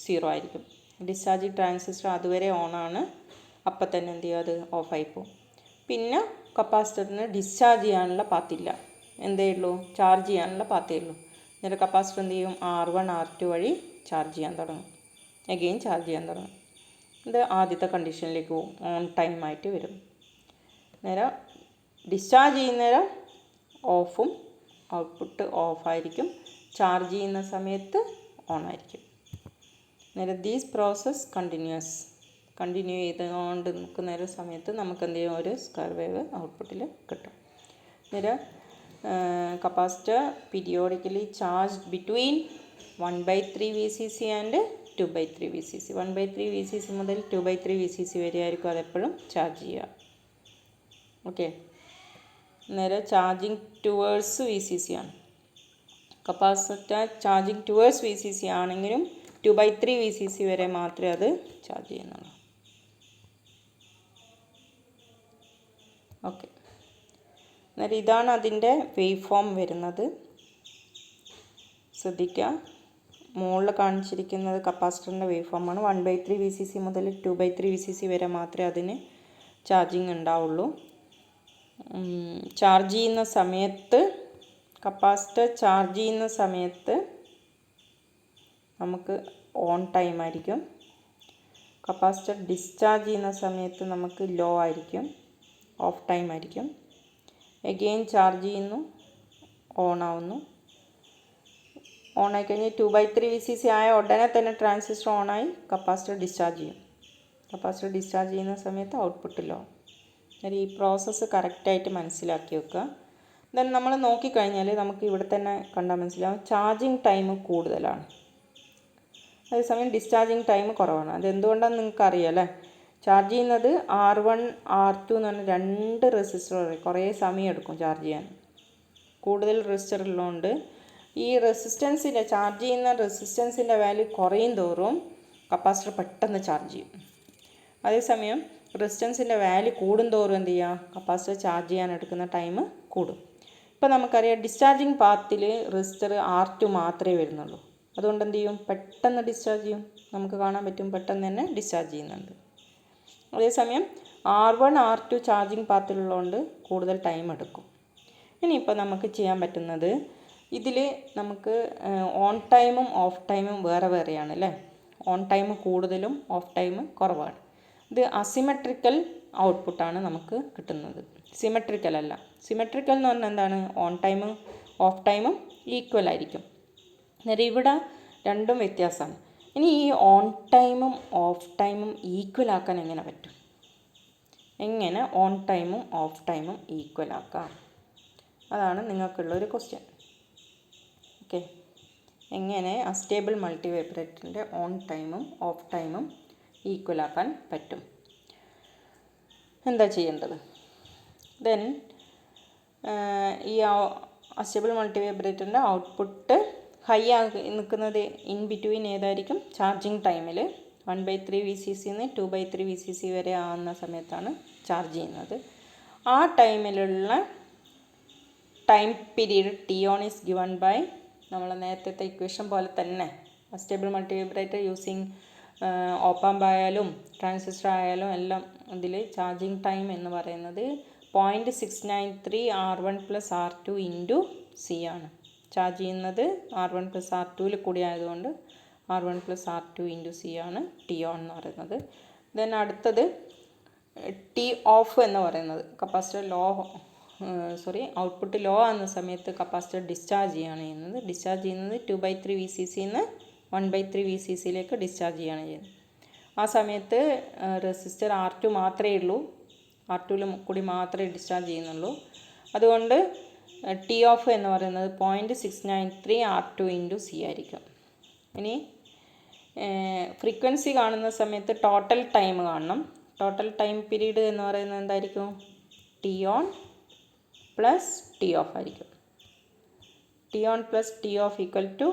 0 ആയിരിക്കും. ഡിസ്ചാർജിങ് ട്രാൻസിസ്റ്റർ അതുവരെ ഓണാണ്. അപ്പം തന്നെ എന്ത് ചെയ്യും? അത് ഓഫായി പോകും. പിന്നെ കപ്പാസിറ്ററിന് ഡിസ്ചാർജ് ചെയ്യാനുള്ള പാത്തില്ല. എന്തേ ഉള്ളൂ? ചാർജ് ചെയ്യാനുള്ള പാത്തേ ഉള്ളൂ. നേരെ കപ്പാസിറ്റർ എന്ത് ചെയ്യും? R1 R2 വഴി ചാർജ് ചെയ്യാൻ തുടങ്ങും. എഗെയിൻ ചാർജ് ചെയ്യാൻ തുടങ്ങും. ഇത് ആദ്യത്തെ കണ്ടീഷനിലേക്ക് പോകും. ഓൺ ടൈം ആയിട്ട് വരും. നേരെ ഡിസ്ചാർജ് ചെയ്യുന്നേരം ഓഫും ഔട്ട്പുട്ട് ഓഫായിരിക്കും. ചാർജ് ചെയ്യുന്ന സമയത്ത് ഓൺ ആയിരിക്കും. നേരെ ദീസ് പ്രോസസ് കണ്ടിന്യൂ ചെയ്തുകൊണ്ട് നിൽക്കുന്ന സമയത്ത് നമുക്ക് എന്ത് ചെയ്യും? ഒരു സ്ക്വയർ വേവ് ഔട്ട്പുട്ടിൽ കിട്ടും. നേരെ capacitor periodically charge between 1/3 VCC and 2/3 VCC. 1/3 VCC മുതൽ 2/3 VCC വരെ ആയിരിക്കും അതെപ്പോഴും ചാർജ് ചെയ്യുക. ഓക്കെ, നേരെ ചാർജിങ് ടുവേഴ്സ് VCC ആണ്. കപ്പാസിറ്റർ ചാർജിങ് ടുവേഴ്സ് VCC ആണെങ്കിലും 2/3 VCC വരെ മാത്രമേ അത് ചാർജ് ചെയ്യുന്നുള്ളൂ. ഓക്കെ, അന്നേരം ഇതാണ് അതിൻ്റെ വേവ് ഫോം വരുന്നത്. ശ്രദ്ധിക്കുക, മുകളിൽ കാണിച്ചിരിക്കുന്നത് കപ്പാസിറ്ററിൻ്റെ വേവ് ഫോമാണ്. 1/3 VCC മുതൽ 2/3 VCC വരെ മാത്രമേ അതിന് ചാർജിങ് ഉണ്ടാവുള്ളൂ. ചാർജ് ചെയ്യുന്ന സമയത്ത് കപ്പാസിറ്റർ ചാർജ് ചെയ്യുന്ന സമയത്ത് നമുക്ക് ഓൺ ടൈം ആയിരിക്കും. കപ്പാസിറ്റർ ഡിസ്ചാർജ് ചെയ്യുന്ന സമയത്ത് നമുക്ക് ലോ ആയിരിക്കും, ഓഫ് ടൈം ആയിരിക്കും. എഗെയിൻ ചാർജ് ചെയ്യുന്നു, ഓൺ ആവുന്നു. ഓൺ ആയിക്കഴിഞ്ഞ് 2/3 VCC ആയ ഉടനെ തന്നെ ട്രാൻസിസ്റ്റർ ഓണായി കപ്പാസിറ്റർ ഡിസ്ചാർജ് ചെയ്യും. കപ്പാസിറ്റർ ഡിസ്ചാർജ് ചെയ്യുന്ന സമയത്ത് ഔട്ട്പുട്ട് ലോ. ഈ പ്രോസസ്സ് കറക്റ്റായിട്ട് മനസ്സിലാക്കി വെക്കുക. ദെൻ നമ്മൾ നോക്കിക്കഴിഞ്ഞാൽ നമുക്ക് ഇവിടെ തന്നെ കണ്ടാൽ മനസ്സിലാവും ചാർജിങ് ടൈം കൂടുതലാണ്, അതേസമയം ഡിസ്ചാർജിങ് ടൈം കുറവാണ്. അതെന്തുകൊണ്ടാണെന്ന് നിങ്ങൾക്ക് അറിയാം അല്ലേ? ചാർജ് ചെയ്യുന്നത് R1 R2 എന്ന് പറഞ്ഞാൽ 2 റെസിസ്റ്റർ കുറേ സമയം എടുക്കും ചാർജ് ചെയ്യാൻ. കൂടുതൽ റെസിസ്റ്റർ ഉള്ളതുകൊണ്ട് ഈ റെസിസ്റ്റൻസിൻ്റെ ചാർജ് ചെയ്യുന്ന റെസിസ്റ്റൻസിൻ്റെ വാല്യൂ കുറയും തോറും കപ്പാസിറ്റർ പെട്ടെന്ന് ചാർജ് ചെയ്യും. അതേസമയം റെസിസ്റ്റൻസിൻ്റെ വാല്യൂ കൂടുന്തോറും എന്ത് ചെയ്യുക? കപ്പാസിറ്റർ ചാർജ് ചെയ്യാൻ എടുക്കുന്ന ടൈം കൂടും. ഇപ്പോൾ നമുക്കറിയാം ഡിസ്ചാർജിങ് പാത്തിൽ റെസിസ്റ്റർ R2 മാത്രമേ വരുന്നുള്ളൂ. അതുകൊണ്ട് എന്ത് ചെയ്യും? പെട്ടെന്ന് ഡിസ്ചാർജ് ചെയ്യും. നമുക്ക് കാണാൻ പറ്റും പെട്ടെന്ന് തന്നെ ഡിസ്ചാർജ് ചെയ്യുന്നുണ്ട്. അതേസമയം R1 R2 ചാർജിങ് പാത്തിലുള്ളതുകൊണ്ട് കൂടുതൽ ടൈം എടുക്കും. ഇനിയിപ്പോൾ നമുക്ക് ചെയ്യാൻ പറ്റുന്നത് ഇതിൽ നമുക്ക് ഓൺ ടൈമും ഓഫ് ടൈമും വേറെ വേറെയാണ് അല്ലേ? ഓൺ ടൈം കൂടുതലും ഓഫ് ടൈം കുറവാണ്. ഇത് അസിമെട്രിക്കൽ ഔട്ട്പുട്ടാണ് നമുക്ക് കിട്ടുന്നത്, സിമെട്രിക്കൽ അല്ല. സിമെട്രിക്കൽ എന്ന് പറഞ്ഞാൽ എന്താണ്? ഓൺ ടൈമും ഓഫ് ടൈമും ഈക്വൽ ആയിരിക്കും. അന്നേരം ഇവിടെ രണ്ടും വ്യത്യാസമാണ്. ഇനി ഈ ഓൺ ടൈമും ഓഫ് ടൈമും ഈക്വൽ ആക്കാൻ എങ്ങനെ പറ്റും? എങ്ങനെ ഓൺ ടൈമും ഓഫ് ടൈമും ഈക്വൽ ആക്കാം? അതാണ് നിങ്ങൾക്കുള്ളൊരു ക്വസ്റ്റ്യൻ. ഓക്കെ, എങ്ങനെ അസ്റ്റേബിൾ മൾട്ടിവൈബ്രേറ്ററിൻ്റെ ഓൺ ടൈമും ഓഫ് ടൈമും ഈക്വൽ ആക്കാൻ പറ്റും? എന്താ ചെയ്യേണ്ടത്? ദെൻ ഈ അസ്റ്റേബിൾ മൾട്ടിവൈബ്രേറ്ററിൻ്റെ ഔട്ട്പുട്ട് ഹൈ ആക്കി നിൽക്കുന്നത് ഇൻ ബിറ്റ്വീൻ ഏതായിരിക്കും? ചാർജിങ് ടൈമിൽ 1/3 VCC നിന്ന് 2/3 VCC വരെ ആവുന്ന സമയത്താണ് ചാർജ് ചെയ്യുന്നത്. ആ ടൈമിലുള്ള time period T1 is given by നമ്മൾ നേരത്തെ ഇക്വേഷൻ പോലെ തന്നെ അസ്റ്റേബിൾ മൾട്ടിവൈബ്രേറ്റർ യൂസിങ് ഓപ്പാമ്പ് ആയാലും ട്രാൻസിസ്റ്റർ ആയാലും എല്ലാം ഇതിൽ ചാർജിങ് ടൈം എന്ന് പറയുന്നത് 0.693 R1 + R2 ഇൻറ്റു സി ആണ്. ചാർജ് ചെയ്യുന്നത് R1 + R2 കൂടി ആയതുകൊണ്ട് R1 + R2 ഇൻറ്റു സി ആണ് ടി ഓൺ എന്ന് പറയുന്നത്. ദെൻ അടുത്തത് ടി ഓഫ് എന്ന് പറയുന്നത് കപ്പാസിറ്റർ ഔട്ട്പുട്ട് ലോ ആകുന്ന സമയത്ത് കപ്പാസിറ്റർ ഡിസ്ചാർജ് ചെയ്യുന്നത് 2/3 VCC നിന്ന് 1/3 VCCയിലേക്ക് ഡിസ്ചാർജ് ചെയ്യുന്നത്. ആ സമയത്ത് റെസിസ്റ്റർ R2 മാത്രമേ ഉള്ളൂ, R2 കൂടി മാത്രമേ ഡിസ്ചാർജ് ചെയ്യുന്നുള്ളൂ. അതുകൊണ്ട് ടി ഓഫ് എന്ന് പറയുന്നത് 0.693 R2 ഇൻറ്റു സി ആയിരിക്കും. ഇനി ഫ്രീക്വൻസി കാണുന്ന സമയത്ത് ടോട്ടൽ ടൈം കാണണം. ടോട്ടൽ ടൈം പീരീഡ് എന്ന് പറയുന്നത് എന്തായിരിക്കും? T on plus T off ആയിരിക്കും. T on plus T off equal to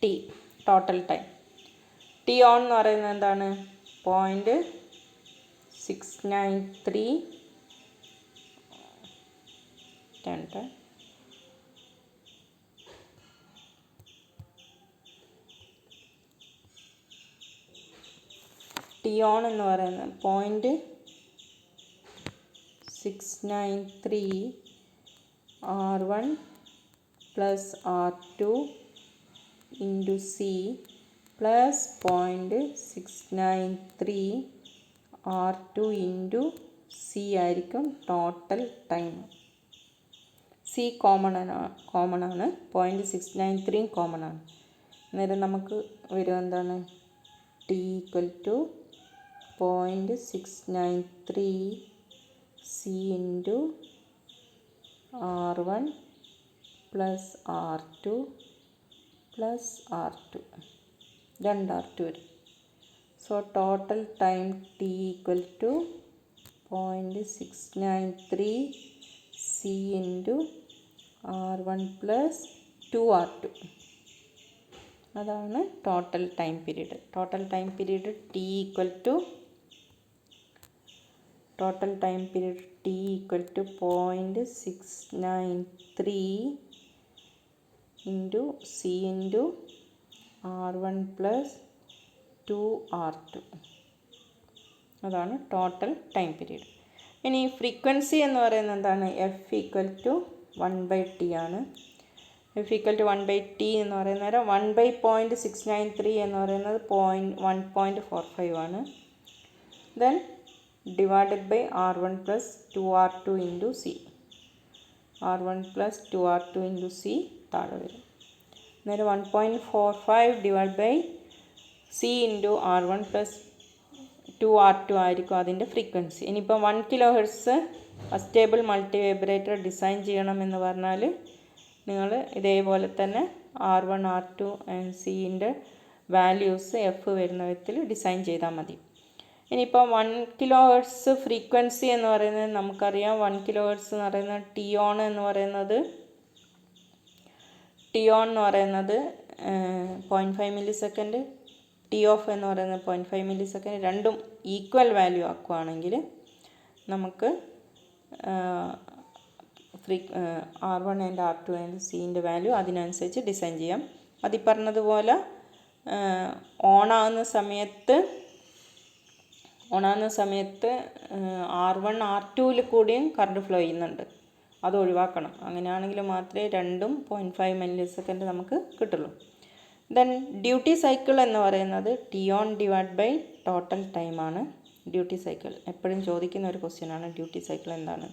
T, total time. T on എന്ന് പറയുന്നത് എന്താണ്? 0.693 ടി ഓൺ എന്ന് പറയുന്നത് 0.693 R1 + R2 into C plus 0.693 R2 into C ആയിരിക്കും ടോട്ടൽ ടൈം. സി കോമൺ ആണ്, 0.693 common ആണ്. അന്നേരം നമുക്ക് വരും എന്താണ്? T equal to 0.693 C into R1 + R2 + R2, 2 R2 വരും. So total time T equal to 0.693 C into R1 + 2 R2. അതാണ് total time period. Total time period T equal to 0.693 into C into R1 + 2 R2. അതാണ് total time period. ഇനി frequency എന്ന് പറയുന്നത് എന്താണ്? F equal to 1/T ആണ്. F equal to 1/T എന്ന് പറയുന്ന നേരം 1/0.693 എന്ന് പറയുന്നത് 1.45 ആണ്. Then divided by R1 + 2R2 into C. R1 + 2R2 into C താഴെ വരും. അന്നേരം 1.45 divide by C into R1 + 2R2 ആയിരിക്കും അതിൻ്റെ ഫ്രീക്വൻസി. ഇനിയിപ്പോൾ 1 kHz astable multi vibrator design ചെയ്യണമെന്ന് പറഞ്ഞാൽ നിങ്ങൾ ഇതേപോലെ തന്നെ R1 R2 സിൻ്റെ വാല്യൂസ് എഫ് വരുന്ന വിധത്തിൽ ഡിസൈൻ ചെയ്താൽ മതി. ഇനിയിപ്പോൾ 1 kHz ഫ്രീക്വൻസി എന്ന് പറയുന്നത് നമുക്കറിയാം. 1 kHz എന്ന് പറയുന്നത് ടി ഓൺ എന്ന് പറയുന്നത് 0.5 മില്ലിസെക്കൻഡ്, ടി ഓഫ് എന്ന് പറയുന്നത് 0.5 മില്ലിസെക്കൻഡ്. രണ്ടും ഈക്വൽ വാല്യൂ ആക്കുകയാണെങ്കിൽ നമുക്ക് R1 ആൻഡ് R2 ആൻഡ് സിൻ്റെ വാല്യൂ അതിനനുസരിച്ച് ഡിസൈൻ ചെയ്യാം. അതിൽ പറഞ്ഞതുപോലെ ഓണാകുന്ന സമയത്ത് R1 R2 കൂടിയും കറണ്ട് ഫ്ലോ ചെയ്യുന്നുണ്ട്. അത് ഒഴിവാക്കണം. അങ്ങനെയാണെങ്കിൽ മാത്രമേ രണ്ടും 0.5 മില്ലിസെക്കൻഡ് നമുക്ക് കിട്ടുള്ളൂ. ദെൻ ഡ്യൂട്ടി സൈക്കിൾ എന്ന് പറയുന്നത് T on divide by total ടൈമാണ്. ഡ്യൂട്ടി സൈക്കിൾ എപ്പോഴും ചോദിക്കുന്ന ഒരു ക്വസ്റ്റ്യനാണ്. ഡ്യൂട്ടി സൈക്കിൾ എന്താണ്?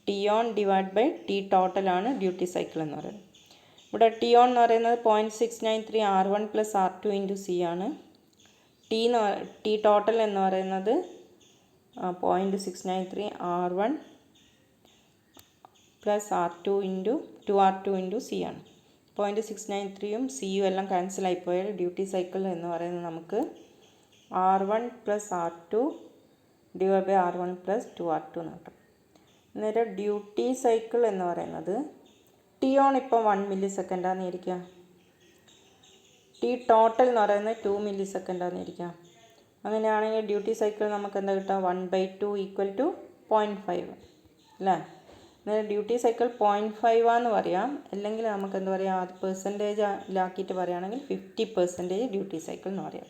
T on divide by T ടോട്ടലാണ് ഡ്യൂട്ടി സൈക്കിൾ എന്ന് പറയുന്നത്. ഇവിടെ ടി ഓൺ എന്ന് പറയുന്നത് 0.693 R1 + R2 ഇൻറ്റു സി ആണ്. ടി ടോട്ടൽ എന്ന് പറയുന്നത് 0.693 R1 + R2 into 2R2 into C ആണ്. 0.693യും സിയും എല്ലാം ക്യാൻസൽ ആയിപ്പോയാൽ ഡ്യൂട്ടി സൈക്കിൾ എന്ന് പറയുന്നത് നമുക്ക് R1 + R2 divide by R1 + 2R2 എന്ന് കിട്ടും. അന്നേരം ഡ്യൂട്ടി സൈക്കിൾ എന്ന് പറയുന്നത് ടി ഓൺ ഇപ്പോൾ 1 മില്ലിസെക്കൻഡാന്ന് ഇരിക്കുക, ടി ടോട്ടൽ എന്ന് പറയുന്നത് 2 മില്ലിസെക്കൻഡാന്ന് ഇരിക്കുക. അങ്ങനെയാണെങ്കിൽ ഡ്യൂട്ടി സൈക്കിൾ നമുക്ക് എന്താ കിട്ടുക? 1/2 ഈക്വൽ ടു 0.5 അല്ലേ? അന്നേരം ഡ്യൂട്ടി സൈക്കിൾ 0.5 ആണെന്ന് പറയാം. അല്ലെങ്കിൽ നമുക്ക് എന്താ പറയുക? അത് പെർസെൻറ്റേജിലാക്കിയിട്ട് പറയുകയാണെങ്കിൽ 50% ഡ്യൂട്ടി സൈക്കിൾ എന്ന് പറയാം.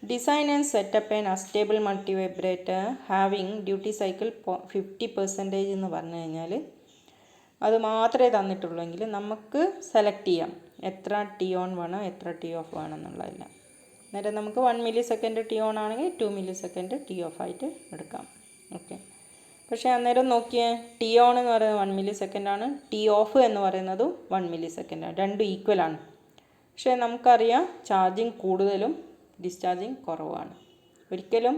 Design and setup an astable multi vibrator having duty cycle 50% എന്ന് പറഞ്ഞു കഴിഞ്ഞാൽ അത് മാത്രമേ തന്നിട്ടുള്ളെങ്കിൽ നമുക്ക് സെലക്ട് ചെയ്യാം എത്ര ടി ഓൺ വേണം എത്ര ടി ഓഫ് വേണം എന്നുള്ളതല്ല. അന്നേരം നമുക്ക് 1 മില്ലി സെക്കൻഡ് ടി ഓൺ ആണെങ്കിൽ 2 മില്ലി സെക്കൻഡ് ടി ഓഫ് ആയിട്ട് എടുക്കാം. ഓക്കെ, പക്ഷേ അന്നേരം നോക്കിയേ, ടി ഓൺ എന്ന് പറയുന്നത് 1 മില്ലി സെക്കൻഡാണ്, ടി ഓഫ് എന്ന് പറയുന്നതും 1 മില്ലി സെക്കൻഡാണ്, രണ്ടും ഈക്വലാണ്. പക്ഷേ നമുക്കറിയാം ചാർജിങ് കൂടുതലും ഡിസ്ചാർജിങ് കുറവാണ്. ഒരിക്കലും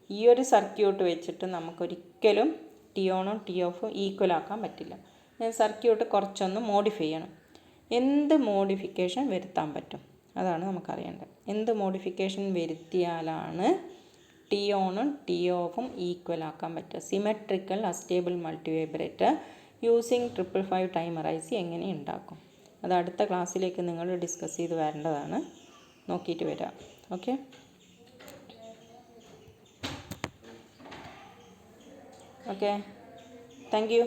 ഈ ഒരു സർക്യൂട്ട് വെച്ചിട്ട് നമുക്കൊരിക്കലും ടി ഓണും ടി ഓഫും ഈക്വൽ ആക്കാൻ പറ്റില്ല. സർക്യൂട്ട് കുറച്ചൊന്ന് മോഡിഫൈ ചെയ്യണം. എന്ത് മോഡിഫിക്കേഷൻ വരുത്താൻ പറ്റും അതാണ് നമുക്കറിയേണ്ടത്. എന്ത് മോഡിഫിക്കേഷൻ വരുത്തിയാലാണ് ടി ഓണും ടി ഓഫും ഈക്വൽ ആക്കാൻ പറ്റുക. Symmetrical astable multi vibrator using 555 timer IC എങ്ങനെ ഉണ്ടാക്കും, അത് അടുത്ത ക്ലാസ്സിലേക്ക് നിങ്ങൾ ഡിസ്കസ് ചെയ്ത് വരേണ്ടതാണ്. നോക്കിയിട്ട് വരാം. Okay, thank you.